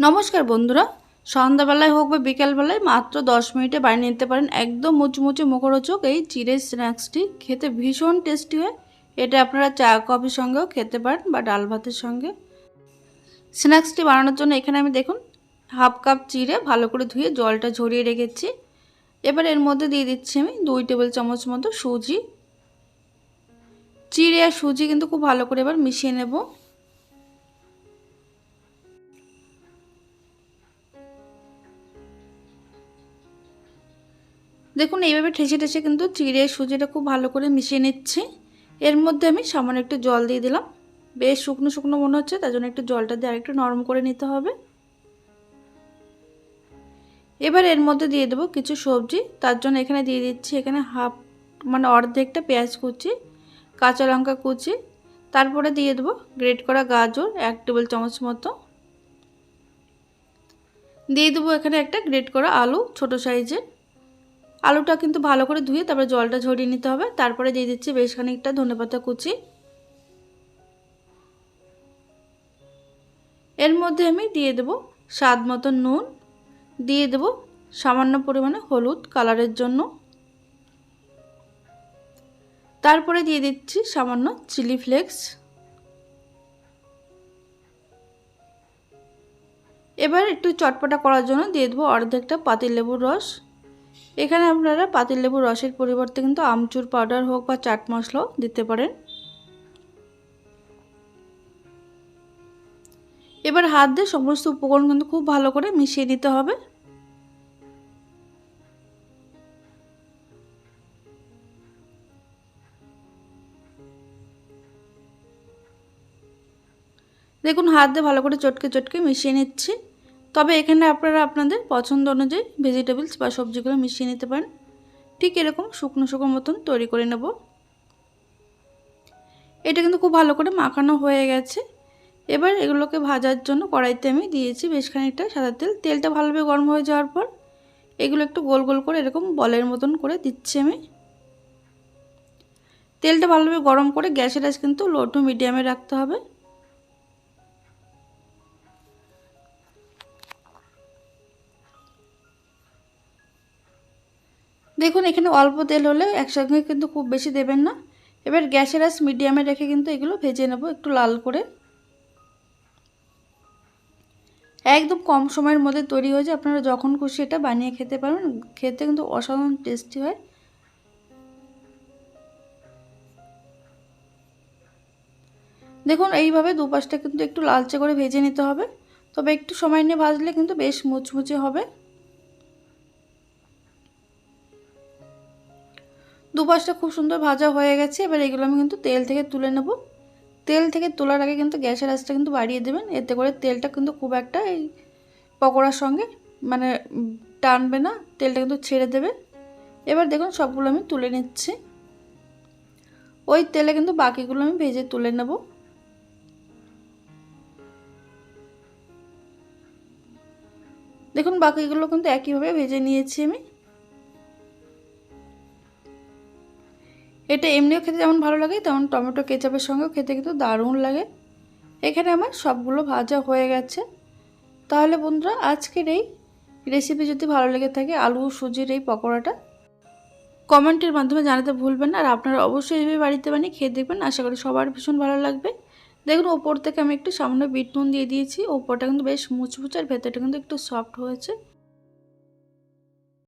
নমস্কার বন্ধুরা, সন্ধ্যাবেলায় হোক বা বিকেলবেলায় মাত্র 10 মিনিটে বানিয়ে নিতে পারেন একদম মুচমুচে মুখরোচক এই চিড়ের স্ন্যাক্সটি। খেতে ভীষণ টেস্টি হয়। এটা আপনারা চা কফির সঙ্গেও খেতে পারেন বা ডাল ভাতের সঙ্গে। স্ন্যাক্সটি বানানোর জন্য এখানে আমি দেখুন হাফ কাপ চিড়ে ভালো করে ধুয়ে জলটা ঝরিয়ে রেখেছি। এবার এর মধ্যে দিয়ে দিচ্ছি আমি 2 টেবিল চামচ মতো সুজি। চিড়ে আর সুজি কিন্তু খুব ভালো করে এবার মিশিয়ে নেব। দেখুন এইভাবে ঠেসে ঠেসে কিন্তু চিড়ে সুজিটা খুব ভালো করে মিশিয়ে নিচ্ছি। এর মধ্যে আমি সামান্য একটু জল দিয়ে দিলাম। বেশ শুকনো শুকনো মনে হচ্ছে, তার জন্য একটু জলটা দিয়ে আরেকটু নরম করে নিতে হবে। এবার এর মধ্যে দিয়ে দেবো কিছু সবজি। তার জন্য এখানে দিয়ে দিচ্ছি এখানে অর্ধেকটা পেঁয়াজ কুচি, কাঁচা লঙ্কা কুচি, তারপরে দিয়ে দেবো গ্রেট করা গাজর 1 টেবিল চামচ মতো, দিয়ে দেবো এখানে একটা গ্রেট করা আলু ছোট সাইজের। আলুটা কিন্তু ভালো করে ধুয়ে তারপরে জলটা ঝরিয়ে নিতে হবে। তারপরে দিয়ে দিচ্ছি বেশ খানিকটা ধনেপাতা কুচি। এর মধ্যে আমি দিয়ে দেব স্বাদ মতো নুন, দিয়ে দেব সামান্য পরিমাণে হলুদ কালারের জন্য, তারপরে দিয়ে দিচ্ছি সামান্য চিলি ফ্লেক্স। এবার একটু চটপটা করার জন্য দিয়ে দেবো অর্ধেকটা পাতিলেবুর রস। এখানে আপনারা পাতিলেবুর রসের পরিবর্তে কিন্তু আমচুর পাউডার হোক বা চাট মশলাও দিতে পারেন। এবার হাত দিয়ে সমস্ত উপকরণ কিন্তু খুব ভালো করে মিশিয়ে নিতে হবে। দেখুন হাত দিয়ে ভালো করে চটকে চটকে মিশিয়ে নিচ্ছি। তবে এখানে আপনারা আপনাদের পছন্দ অনুযায়ী ভেজিটেবলস বা সবজিগুলো মিশিয়ে নিতে পারেন। ঠিক এরকম শুকনো শুকনো মতন তৈরি করে নেব। এটা কিন্তু খুব ভালো করে মাখানো হয়ে গেছে। এবার এগুলোকে ভাজার জন্য কড়াইতে আমি দিয়েছি বেশ খানিকটা সাদা তেল। তেলটা ভালোভাবে গরম হয়ে যাওয়ার পর এগুলো একটু গোল গোল করে এরকম বলের মতন করে দিচ্ছি আমি। তেলটা ভালোভাবে গরম করে গ্যাসের আঁচ কিন্তু লো টু মিডিয়ামে রাখতে হবে। দেখুন এখানে অল্প তেল হলে একসঙ্গে কিন্তু খুব বেশি দেবেন না। এবার গ্যাসের আঁচ মিডিয়ামে রেখে কিন্তু এগুলো ভেজে নেব একটু লাল করে। একদম কম সময়ের মধ্যে তৈরি হয়ে যায়, আপনারা যখন খুশি এটা বানিয়ে খেতে পারবেন। খেতে কিন্তু অসাধারণ টেস্টি হয়। দেখুন এইভাবে দুপাশটা কিন্তু একটু লালচে করে ভেজে নিতে হবে। তবে একটু সময় নিয়ে ভাজলে কিন্তু বেশ মুচমুচে হবে। দুপাশটা খুব সুন্দর ভাজা হয়ে গেছে। এবার এগুলো আমি কিন্তু তেল থেকে তুলে নেব। তেল থেকে তোলার আগে কিন্তু গ্যাসের আঁচটা কিন্তু বাড়িয়ে দেবেন, এতে করে তেলটা কিন্তু খুব একটা এই পকোড়ার সঙ্গে মানে টানবে না, তেলটা কিন্তু ছেড়ে দেবে। এবার দেখুন সবগুলো আমি তুলে নিচ্ছি। ওই তেলে কিন্তু বাকিগুলো আমি ভেজে তুলে নেব। দেখুন বাকিগুলো কিন্তু একইভাবে ভেজে নিয়েছি আমি। এটা এমনিও খেতে যেমন ভালো লাগে তেমন টমেটো কেচাপের সঙ্গেও খেতে কিন্তু দারুণ লাগে। এখানে আমার সবগুলো ভাজা হয়ে গেছে। তাহলে বন্ধুরা আজকের এই রেসিপি যদি ভালো লেগে থাকে আলু সুজির এই পকোড়াটা কমেন্টের মাধ্যমে জানাতে ভুলবেন না। আর আপনারা অবশ্যই এইভাবে বাড়িতে বানিয়ে খেয়ে দেখবেন, আশা করি সবার ভীষণ ভালো লাগবে। দেখুন ওপর থেকে আমি একটু সামান্য বিট নুন দিয়ে দিয়েছি। ওপরটা কিন্তু বেশ মুচমুচে আর ভেতরটা কিন্তু একটু সফট হয়েছে।